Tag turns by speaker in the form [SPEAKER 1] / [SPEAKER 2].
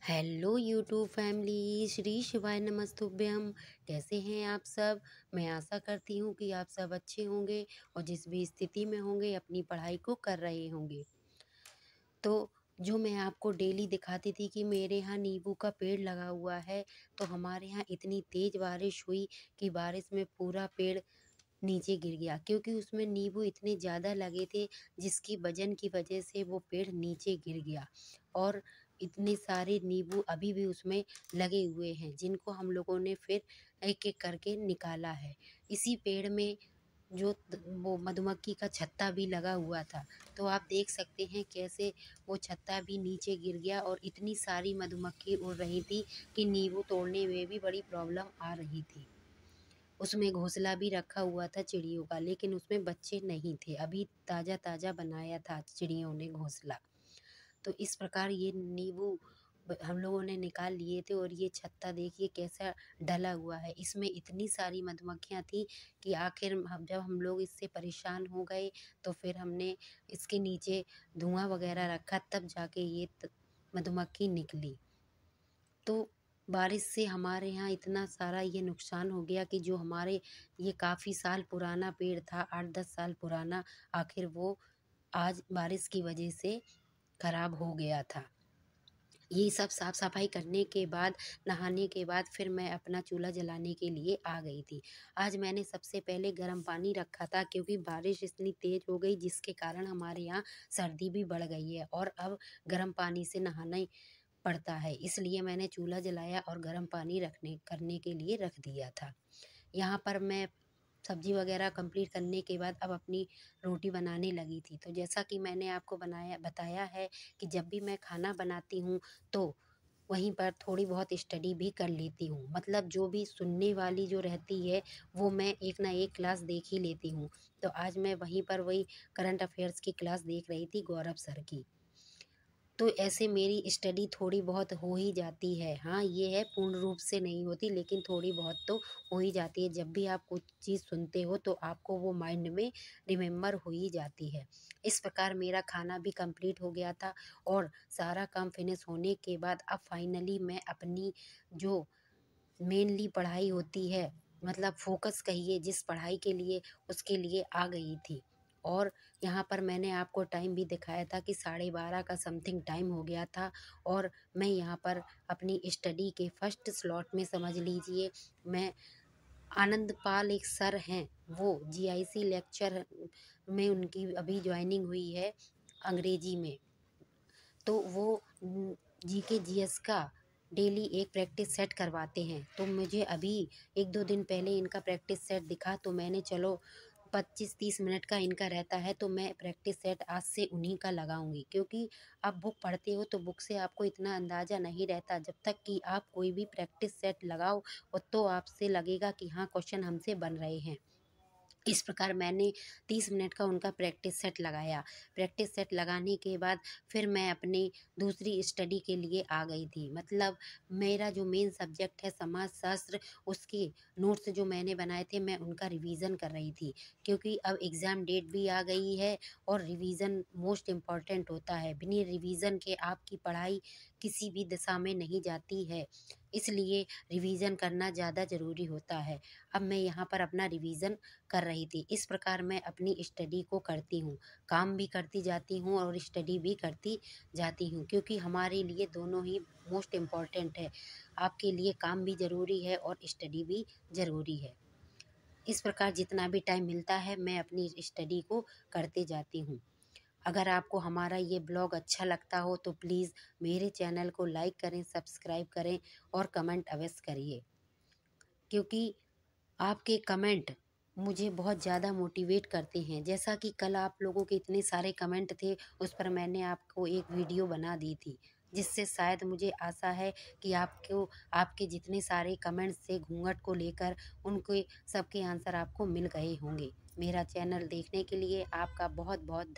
[SPEAKER 1] Hello YouTube family, Shri शिवाय नमस्तुभ्यम। कैसे हैं आप सब? मैं आशा करती हूँ कि आप सब अच्छे होंगे और जिस भी स्थिति में होंगे अपनी पढ़ाई को कर रहे होंगे। तो जो मैं आपको डेली दिखाती थी कि मेरे यहाँ नींबू का पेड़ लगा हुआ है, तो हमारे यहाँ इतनी तेज बारिश हुई कि बारिश में पूरा पेड़ नीचे गिर गया, क्योंकि उसमें नींबू इतने ज़्यादा लगे थे जिसकी वजन की वजह से वो पेड़ नीचे गिर गया। और इतने सारे नींबू अभी भी उसमें लगे हुए हैं, जिनको हम लोगों ने फिर एक एक करके निकाला है। इसी पेड़ में जो वो मधुमक्खी का छत्ता भी लगा हुआ था, तो आप देख सकते हैं कैसे वो छत्ता भी नीचे गिर गया और इतनी सारी मधुमक्खी उड़ रही थी कि नींबू तोड़ने में भी बड़ी प्रॉब्लम आ रही थी। उसमें घोंसला भी रखा हुआ था चिड़ियों का, लेकिन उसमें बच्चे नहीं थे। अभी ताज़ा-ताज़ा बनाया था चिड़ियों ने घोंसला। तो इस प्रकार ये नींबू हम लोगों ने निकाल लिए थे और ये छत्ता देखिए कैसा डला हुआ है। इसमें इतनी सारी मधुमक्खियाँ थी कि आखिर जब हम लोग इससे परेशान हो गए, तो फिर हमने इसके नीचे धुआँ वगैरह रखा, तब जाके ये मधुमक्खी निकली। तो बारिश से हमारे यहाँ इतना सारा ये नुकसान हो गया कि जो हमारे ये काफ़ी साल पुराना पेड़ था, 8-10 साल पुराना, आखिर वो आज बारिश की वजह से खराब हो गया था। ये सब साफ सफाई करने के बाद, नहाने के बाद फिर मैं अपना चूल्हा जलाने के लिए आ गई थी। आज मैंने सबसे पहले गर्म पानी रखा था, क्योंकि बारिश इतनी तेज़ हो गई जिसके कारण हमारे यहाँ सर्दी भी बढ़ गई है और अब गर्म पानी से नहाना ही पड़ता है। इसलिए मैंने चूल्हा जलाया और गर्म पानी रखने करने के लिए रख दिया था। यहाँ पर मैं सब्ज़ी वग़ैरह कंप्लीट करने के बाद अब अपनी रोटी बनाने लगी थी। तो जैसा कि मैंने आपको बताया है कि जब भी मैं खाना बनाती हूँ, तो वहीं पर थोड़ी बहुत स्टडी भी कर लेती हूँ। मतलब जो भी सुनने वाली जो रहती है, वो मैं एक ना एक क्लास देख ही लेती हूँ। तो आज मैं वहीं पर वही करंट अफ़ेयर्स की क्लास देख रही थी, गौरव सर की। तो ऐसे मेरी स्टडी थोड़ी बहुत हो ही जाती है। हाँ, ये है पूर्ण रूप से नहीं होती, लेकिन थोड़ी बहुत तो हो ही जाती है। जब भी आप कुछ चीज़ सुनते हो तो आपको वो माइंड में रिमेंबर हो ही जाती है। इस प्रकार मेरा खाना भी कंप्लीट हो गया था और सारा काम फिनिश होने के बाद अब फाइनली मैं अपनी जो मेनली पढ़ाई होती है, मतलब फ़ोकस कहिए जिस पढ़ाई के लिए, उसके लिए आ गई थी। और यहाँ पर मैंने आपको टाइम भी दिखाया था कि 12:30 का समथिंग टाइम हो गया था और मैं यहाँ पर अपनी स्टडी के फर्स्ट स्लॉट में, समझ लीजिए, मैं आनंदपाल एक सर हैं, वो जीआईसी लेक्चर में उनकी अभी जॉइनिंग हुई है अंग्रेजी में। तो वो जीके जीएस का डेली एक प्रैक्टिस सेट करवाते हैं। तो मुझे अभी 1-2 दिन पहले इनका प्रैक्टिस सेट दिखा, तो मैंने चलो 25-30 मिनट का इनका रहता है, तो मैं प्रैक्टिस सेट आज से उन्हीं का लगाऊंगी। क्योंकि आप बुक पढ़ते हो तो बुक से आपको इतना अंदाज़ा नहीं रहता, जब तक कि आप कोई भी प्रैक्टिस सेट लगाओ और तो आपसे लगेगा कि हाँ, क्वेश्चन हमसे बन रहे हैं। इस प्रकार मैंने 30 मिनट का उनका प्रैक्टिस सेट लगाया। प्रैक्टिस सेट लगाने के बाद फिर मैं अपने दूसरी स्टडी के लिए आ गई थी। मतलब मेरा जो मेन सब्जेक्ट है समाजशास्त्र, उसके नोट्स जो मैंने बनाए थे मैं उनका रिवीज़न कर रही थी। क्योंकि अब एग्ज़ाम डेट भी आ गई है और रिवीज़न मोस्ट इम्पॉर्टेंट होता है। बिना रिवीज़न के आपकी पढ़ाई किसी भी दिशा में नहीं जाती है। इसलिए रिवीज़न करना ज़्यादा ज़रूरी होता है। अब मैं यहाँ पर अपना रिवीज़न कर रही थी। इस प्रकार मैं अपनी स्टडी को करती हूँ, काम भी करती जाती हूँ और स्टडी भी करती जाती हूँ, क्योंकि हमारे लिए दोनों ही मोस्ट इम्पॉर्टेंट है। आपके लिए काम भी ज़रूरी है और स्टडी भी ज़रूरी है। इस प्रकार जितना भी टाइम मिलता है मैं अपनी स्टडी को करते जाती हूँ। अगर आपको हमारा ये ब्लॉग अच्छा लगता हो तो प्लीज़ मेरे चैनल को लाइक करें, सब्सक्राइब करें और कमेंट अवश्य करिए, क्योंकि आपके कमेंट मुझे बहुत ज़्यादा मोटिवेट करते हैं। जैसा कि कल आप लोगों के इतने सारे कमेंट थे, उस पर मैंने आपको एक वीडियो बना दी थी, जिससे शायद मुझे आशा है कि आपको आपके जितने सारे कमेंट्स थे घूंघट को लेकर, उनके सबके आंसर आपको मिल गए होंगे। मेरा चैनल देखने के लिए आपका बहुत बहुत